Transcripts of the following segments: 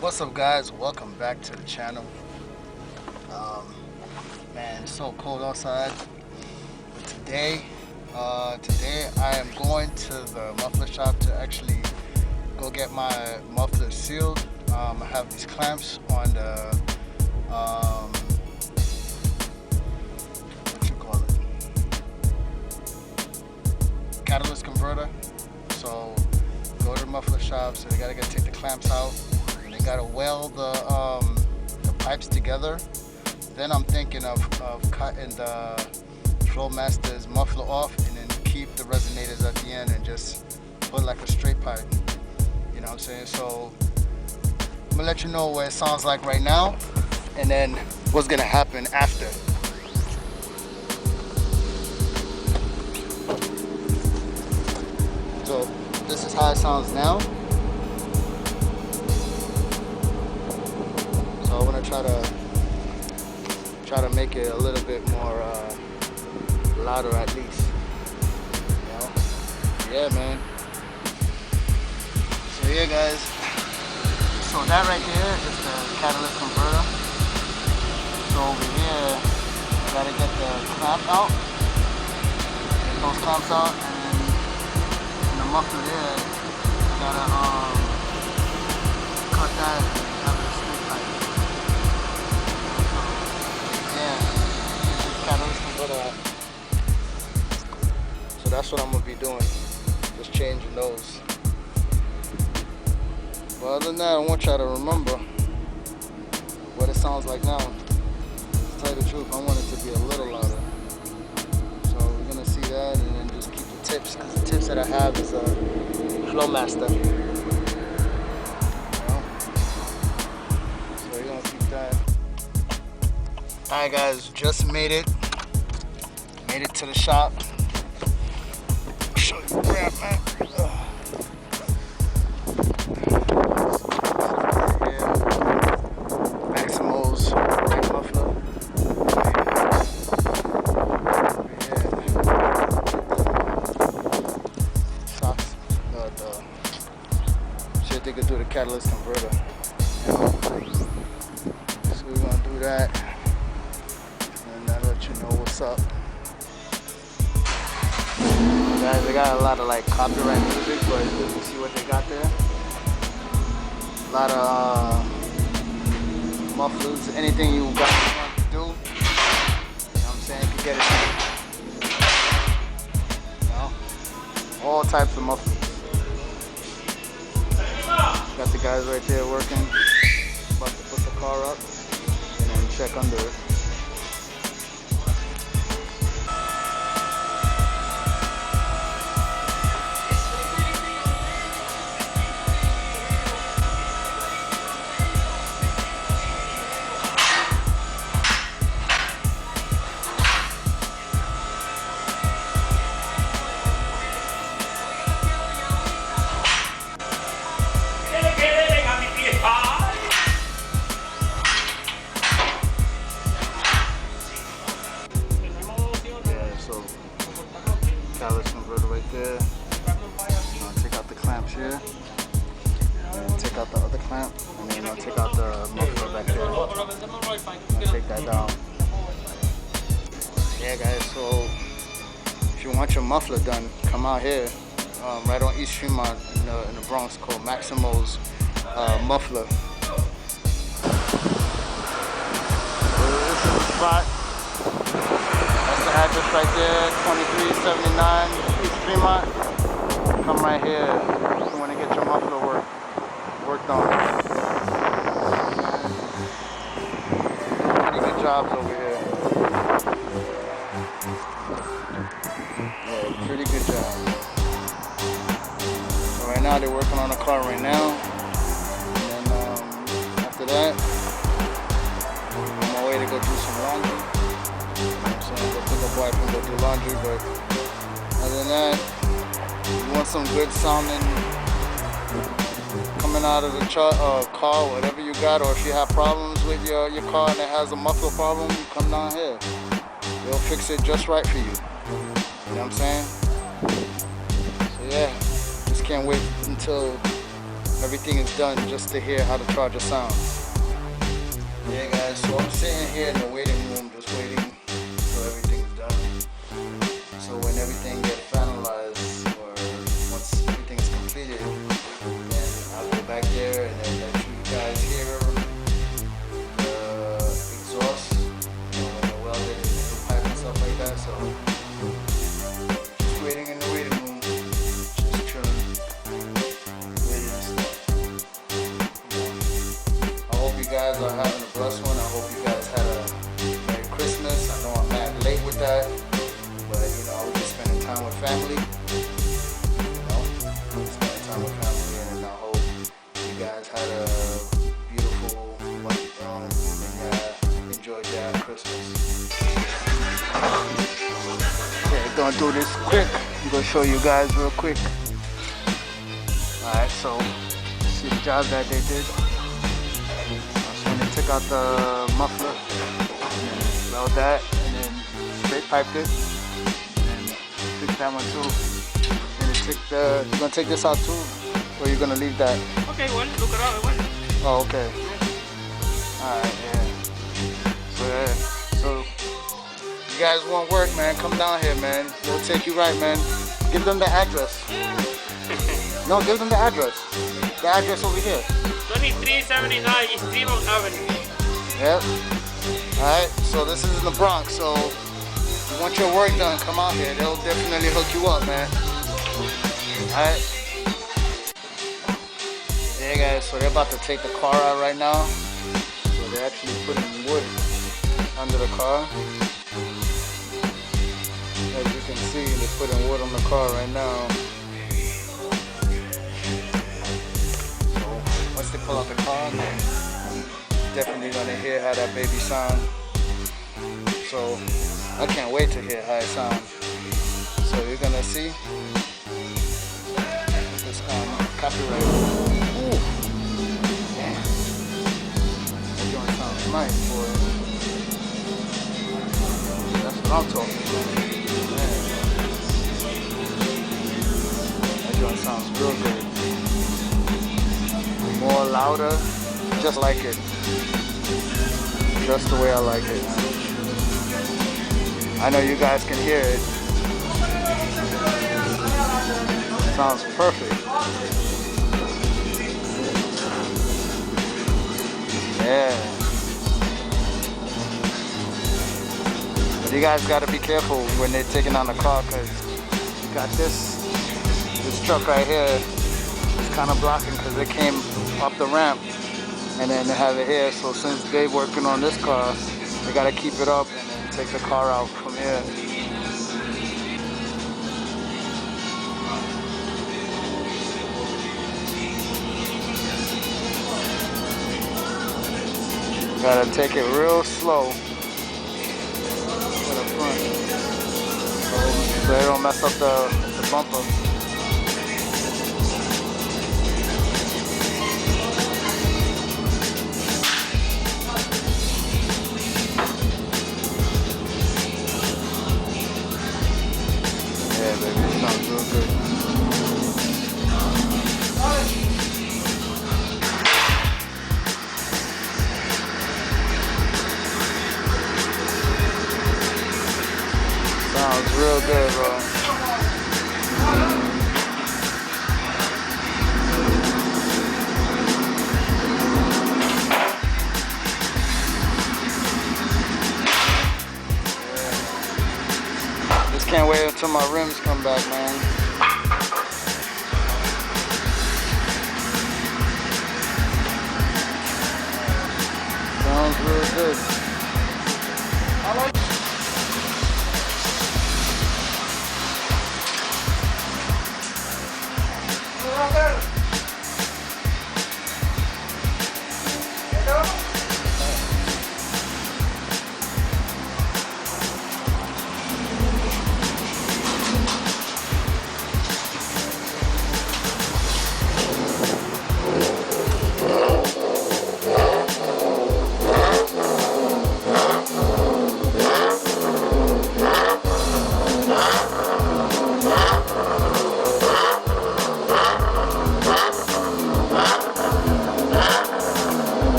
What's up, guys? Welcome back to the channel. Man, it's so cold outside. But today I am going to the muffler shop to actually go get my muffler sealed. I have these clamps on the what you call it, catalyst converter. So go to the muffler shop. So they gotta take the clamps out. They gotta weld the pipes together. Then I'm thinking of cutting the Flowmaster's muffler off and then keep the resonators at the end and just put like a straight pipe. You know what I'm saying? So I'm gonna let you know what it sounds like right now and then what's gonna happen after. So this is how it sounds now. So I'm gonna try to make it a little bit more louder at least. You know? Yeah, man. So yeah, guys. So that right there is the catalyst converter. So over here, I gotta get the clamp out. Get those clamps out, and then in the muffler there, I gotta cut that and have it straight pipe. So that's what I'm gonna be doing, just changing those. But other than that, I want y'all to remember what it sounds like now. To tell you the truth, I want it to be a little louder. So we're gonna see that, and then just keep the tips, because the tips that I have is a Flowmaster. You know? So we're gonna keep that. Alright, guys, just made it to the shop. I'll show you where I'm at. Maximo's white muffler. Socks. Shit, they could do the catalyst converter. You know? So we're gonna do that. And I'll let you know what's up. Guys, they got a lot of like copyright music, but you can see what they got there. A lot of mufflers, anything you guys want to do. You know what I'm saying? You can get it. You know? All types of mufflers. Got the guys right there working. About to put the car up and then check under it. Catalyst converter right there. Take out the clamps here, and take out the other clamp, and then take out the muffler back there. Take that down. Yeah, guys. So if you want your muffler done, come out here, right on East Tremont in the Bronx, called Maximo's Muffler. So this is the spot. Address right there, 2379 East Tremont. Come right here if you want to get your muffler worked on. Pretty good jobs over here. Yeah, pretty good job. So right now they're working on the car right now. And then after that, I'm on my way to go do some laundry. Go pick up wife and go do laundry, but other than that, you want some good sounding coming out of the car, whatever you got, or if you have problems with your car and it has a muffler problem, you come down here. They'll fix it just right for you. You know what I'm saying? So yeah, just can't wait until everything is done just to hear how the charger sounds. Yeah guys, so I'm sitting here in the waiting room just waiting till everything's done. So when everything gets finalized, or once everything's completed, then I'll go back there and then let you guys hear the exhaust, when they're welded and the new pipe and stuff like that. So just waiting in the waiting room, just chilling, waiting and stuff. I hope you guys are having a blessed one. I hope you guys had a Merry Christmas. I know I'm mad late with that, but you know, I was just spending time with family. You know, spending time with family, and I hope you guys had a beautiful one, and enjoyed your Christmas. Okay, gonna do this quick. I'm gonna show you guys real quick. Alright, so see the job that they did. So when they took out the muffler, and weld that, and then straight piped it, and fixed that one too. And you're gonna take this out too, or you're gonna leave that? Okay, one, look around, one. Oh, okay. Alright, yeah. So yeah, so you guys want work, man, come down here, man. They'll take you right, man. Give them the address. No, give them the address. The address over here. 2379 East Tremont Avenue. Yep. Alright, so this is in the Bronx, so if you want your work done, come out here. They'll definitely hook you up, man. Alright. Yeah guys, so they're about to take the car out right now. So they're actually putting wood under the car. As you can see, they're putting wood on the car right now. Once they pull out the car, definitely gonna hear how that baby sound. So I can't wait to hear how it sounds. So you're gonna see this copyright. Ooh, damn, that joint sounds nice, boy. That's what I'm talking about. Man. That joint sounds real good. More louder, just like it. Just the way I like it. I know you guys can hear it. Sounds perfect. Yeah. But you guys gotta be careful when they're taking on the car, because you got this truck right here. It's kind of blocking because it came up the ramp, and then they have it here. So since they're working on this car, they gotta keep it up and then take the car out from here. Gotta take it real slow to the front, so they don't mess up the bumper. Yeah, baby, it sounds real good. Sounds real good, bro. Just can't wait until my rims come back, man. Sounds real good. I like it.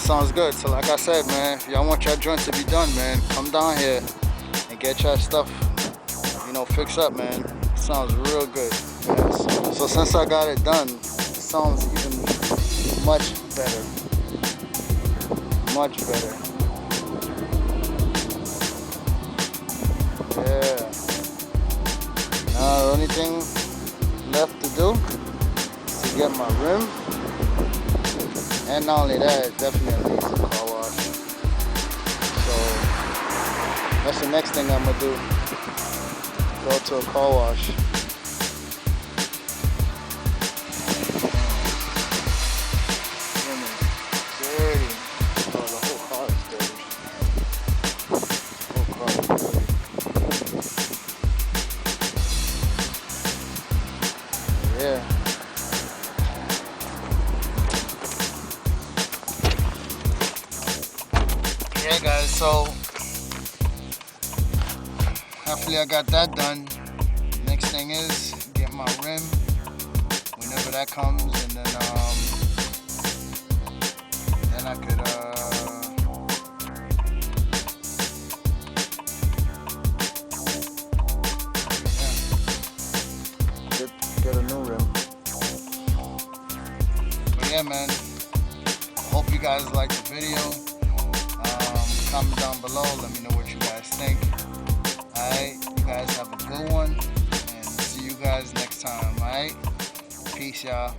sounds good. So like I said, man, if y'all want your joints to be done, man, come down here and get your stuff, you know, fixed up, man. It sounds real good. Yes. So since I got it done, it sounds even much better. Much better. Yeah. Now the only thing left to do is to get my rim. And not only that, it definitely needs a car wash. So that's the next thing I'm gonna do. Go to a car wash. Dirty. Oh, the whole car is dirty. The whole car is dirty. Yeah. Yeah, guys, so hopefully I got that done. Next thing is get my rim whenever that comes, and then I could get a new rim. But yeah, man, hope you guys liked the video. Comment down below, let me know what you guys think. Alright, you guys have a good one, and see you guys next time. Alright, peace, y'all.